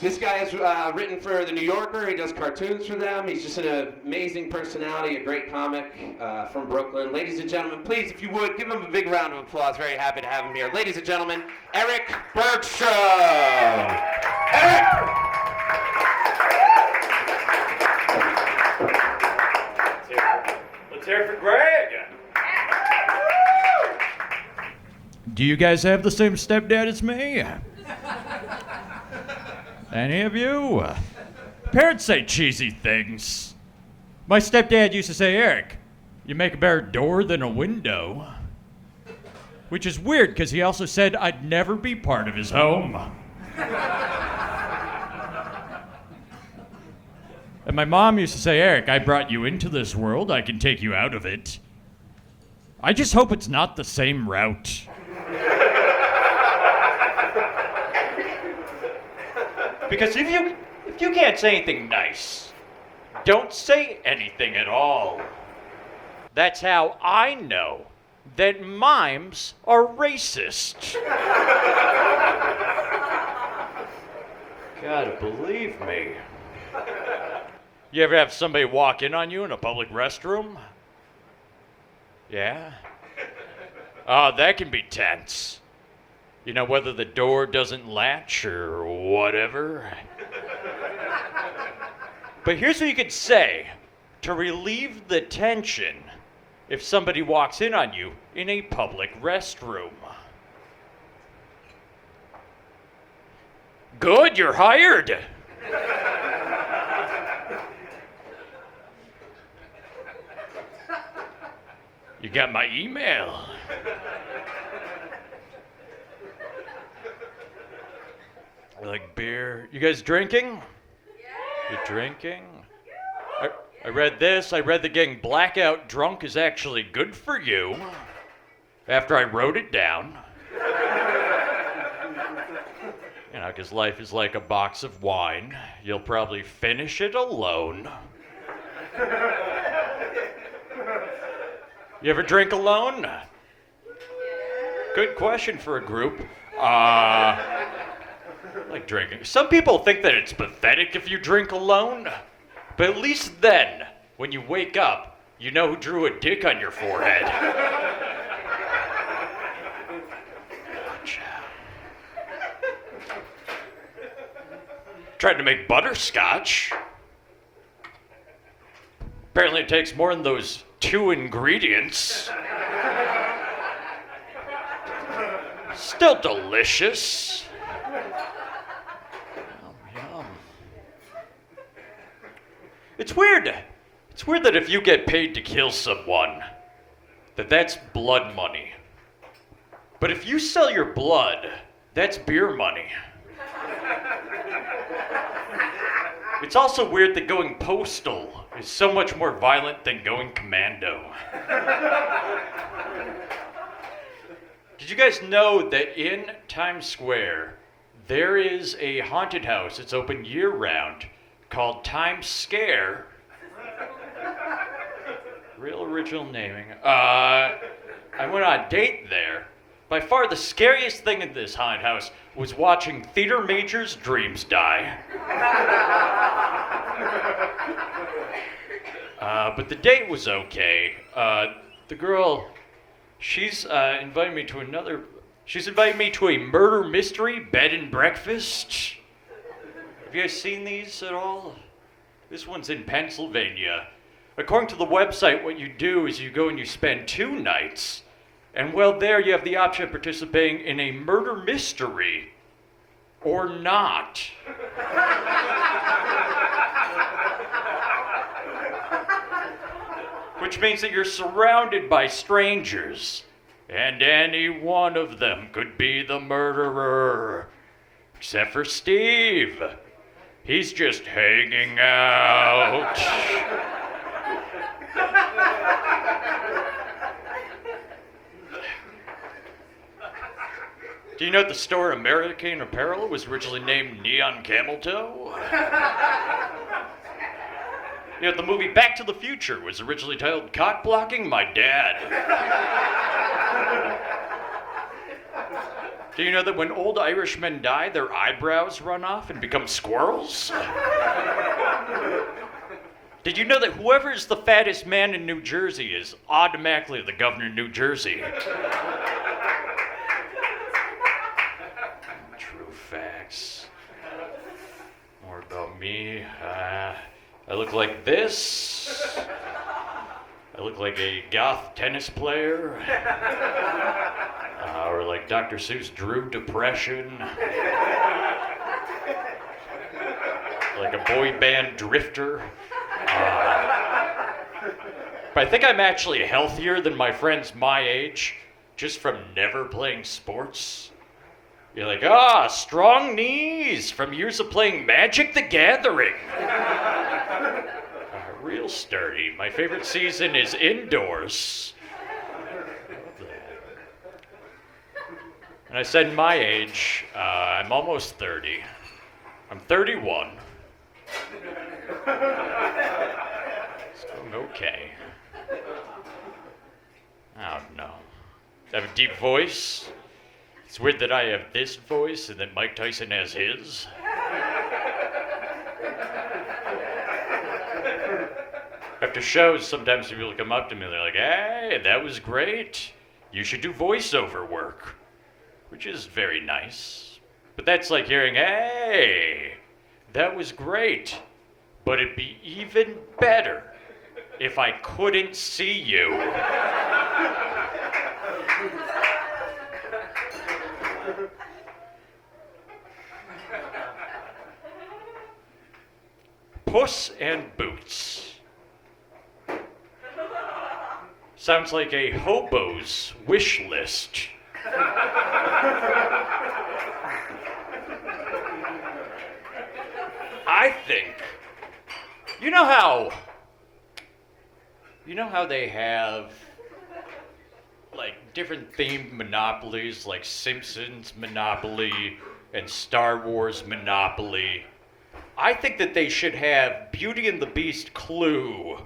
This guy has written for The New Yorker. He does cartoons for them. He's just an amazing personality, a great comic from Brooklyn. Ladies and gentlemen, please, if you would, give him a big round of applause. Very happy to have him here. Ladies and gentlemen, Erik Bergstrom. Erik! Let's hear it for Greg. Do you guys have the same stepdad as me? Any of you? Parents say cheesy things. My stepdad used to say, Eric, you make a better door than a window. Which is weird, because he also said I'd never be part of his home. And my mom used to say, Eric, I brought you into this world, I can take you out of it. I just hope it's not the same route. Because if you can't say anything nice, don't say anything at all. That's how I know that mimes are racist. Gotta believe me. You ever have somebody walk in on you in a public restroom? Yeah? Oh, that can be tense. You know, whether the door doesn't latch or whatever. But here's what you could say to relieve the tension if somebody walks in on you in a public restroom. Good, you're hired. You got my email. I like beer. You guys drinking? Yeah. You drinking? I read this. I read that getting blackout drunk is actually good for you. After I wrote it down. You know, because life is like a box of wine. You'll probably finish it alone. You ever drink alone? Good question for a group. Like drinking. Some people think that it's pathetic if you drink alone, but at least then, when you wake up, you know who drew a dick on your forehead. Tried to make butterscotch. Apparently it takes more than those 2 ingredients. Still delicious. Yum. It's weird. It's weird that if you get paid to kill someone, that's blood money. But if you sell your blood, that's beer money. It's also weird that going postal is so much more violent than going commando. Did you guys know that in Times Square, there is a haunted house that's open year-round called Times Scare? Real original naming. I went on a date there. By far the scariest thing in this haunted house was watching theater majors' dreams die. But the date was okay. The girl, she's invited me to a murder mystery bed and breakfast. Have you guys seen these at all? This one's in Pennsylvania. According to the website, what you do is you go and you spend 2 nights. And while there, you have the option of participating in a murder mystery or not. Which means that you're surrounded by strangers, and any one of them could be the murderer. Except for Steve. He's just hanging out. Do you know the store American Apparel was originally named Neon Camel Toe? You know, the movie Back to the Future was originally titled Cock Blocking My Dad. Do you know that when old Irishmen die, their eyebrows run off and become squirrels? Did you know that whoever is the fattest man in New Jersey is automatically the governor of New Jersey? True facts. More about me. I look like this. I look like a goth tennis player. Or like Dr. Seuss drew depression. Like a boy band drifter. But I think I'm actually healthier than my friends my age, just from never playing sports. You're like, strong knees from years of playing Magic the Gathering. Real sturdy. My favorite season is indoors. And I said my age, I'm almost 30. I'm 31. It's going okay. I don't know. I have a deep voice. It's weird that I have this voice and that Mike Tyson has his. After shows, sometimes people come up to me and they're like, hey, that was great. You should do voiceover work. Which is very nice. But that's like hearing, hey, that was great. But it'd be even better if I couldn't see you. Puss and Boots. Sounds like a hobo's wish list. I think, you know how they have like different themed monopolies, like Simpsons Monopoly and Star Wars Monopoly. I think that they should have Beauty and the Beast Clue,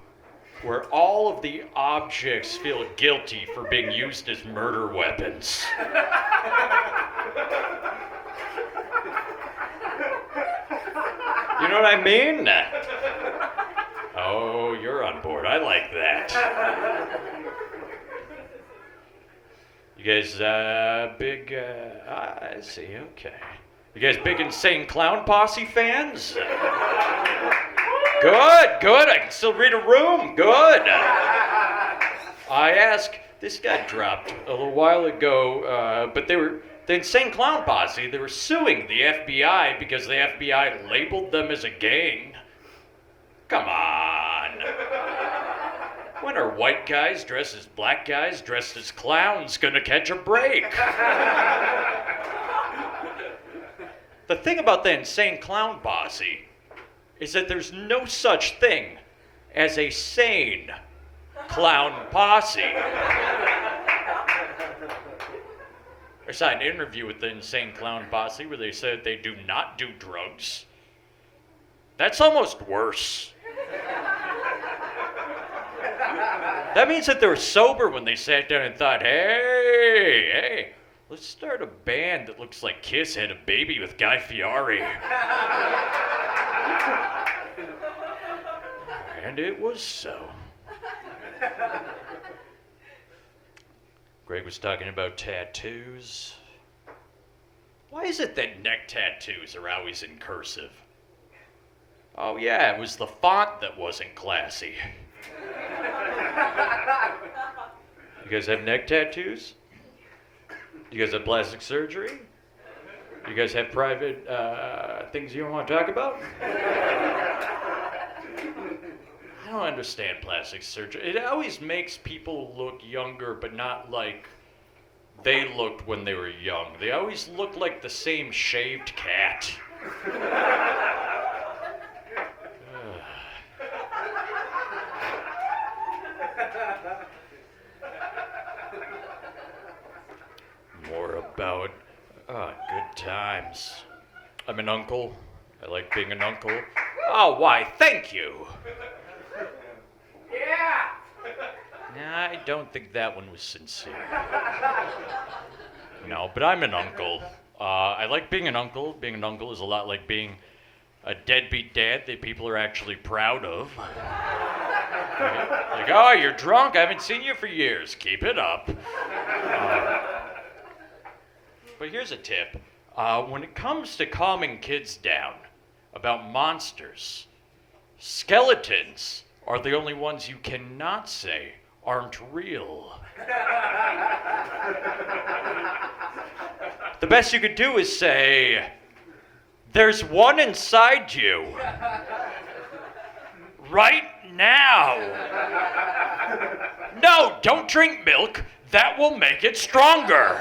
where all of the objects feel guilty for being used as murder weapons. You know what I mean? Oh, you're on board. I like that. You guys big, I see, okay. You guys big Insane Clown Posse fans? Good. I can still read a room. Good. I asked, this got dropped a little while ago, but the Insane Clown Posse, they were suing the FBI because the FBI labeled them as a gang. Come on. When are white guys dressed as black guys dressed as clowns gonna catch a break? The thing about the Insane Clown Posse is that there's no such thing as a sane clown posse. I saw an interview with the Insane Clown Posse where they said they do not do drugs. That's almost worse. That means that they were sober when they sat down and thought, hey, let's start a band that looks like Kiss had a baby with Guy Fieri. And it was so. Greg was talking about tattoos. Why is it that neck tattoos are always in cursive? Oh yeah, it was the font that wasn't classy. You guys have neck tattoos? You guys have plastic surgery? You guys have private things you don't want to talk about? I don't understand plastic surgery. It always makes people look younger, but not like they looked when they were young. They always looked like the same shaved cat. More about good times. I'm an uncle. I like being an uncle. Oh, why, thank you. Yeah! Nah, I don't think that one was sincere. No, but I'm an uncle. I like being an uncle. Being an uncle is a lot like being a deadbeat dad that people are actually proud of. Right? Like, oh, you're drunk? I haven't seen you for years. Keep it up. But here's a tip. When it comes to calming kids down about monsters, skeletons are the only ones you cannot say aren't real. The best you could do is say, there's one inside you. Right now. No, don't drink milk. That will make it stronger.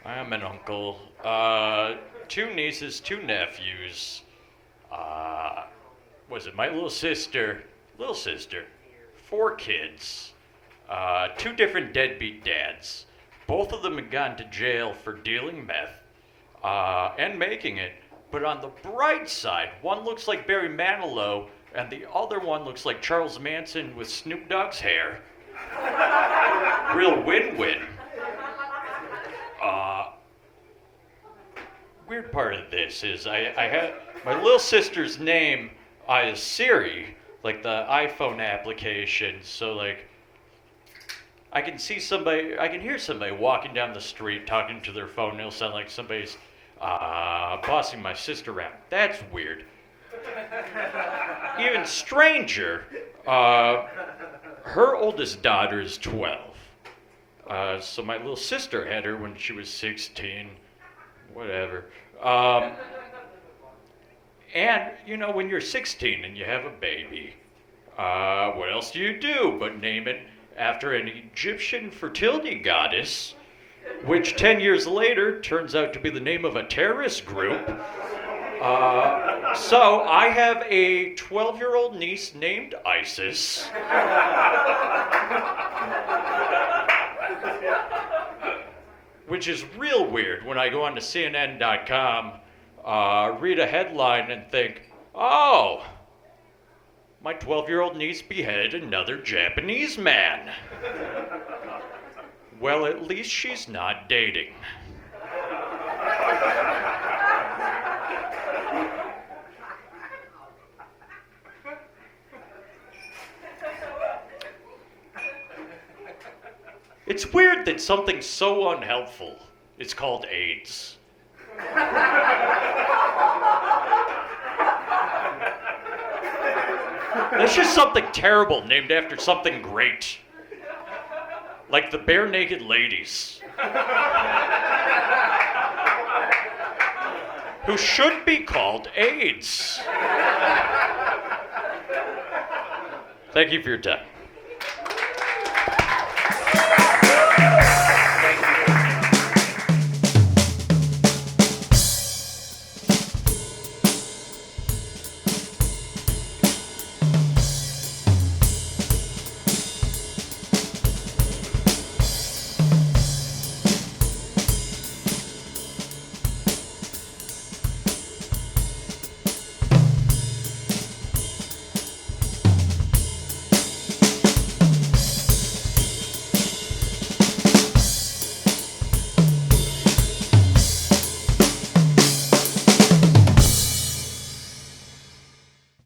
I'm an uncle. 2 nieces, 2 nephews. Was it my little sister, 4 kids, 2 different deadbeat dads. Both of them had gone to jail for dealing meth and making it. But on the bright side, one looks like Barry Manilow and the other one looks like Charles Manson with Snoop Dogg's hair. Real win-win. Weird part of this is I had my little sister's name is Siri, like the iPhone application. So like, I can hear somebody walking down the street talking to their phone. And it'll sound like somebody's bossing my sister around. That's weird. Even stranger, her oldest daughter is 12. So my little sister had her when she was 16. Whatever. And, you know, when you're 16 and you have a baby, what else do you do but name it after an Egyptian fertility goddess, which 10 years later turns out to be the name of a terrorist group. So I have a 12-year-old niece named Isis. Which is real weird when I go on to CNN.com, read a headline and think, oh, my 12-year-old niece beheaded another Japanese man. Well, at least she's not dating. It's weird that something so unhelpful is called AIDS. That's just something terrible named after something great. Like the Bare Naked Ladies. Who should be called AIDS. Thank you for your time.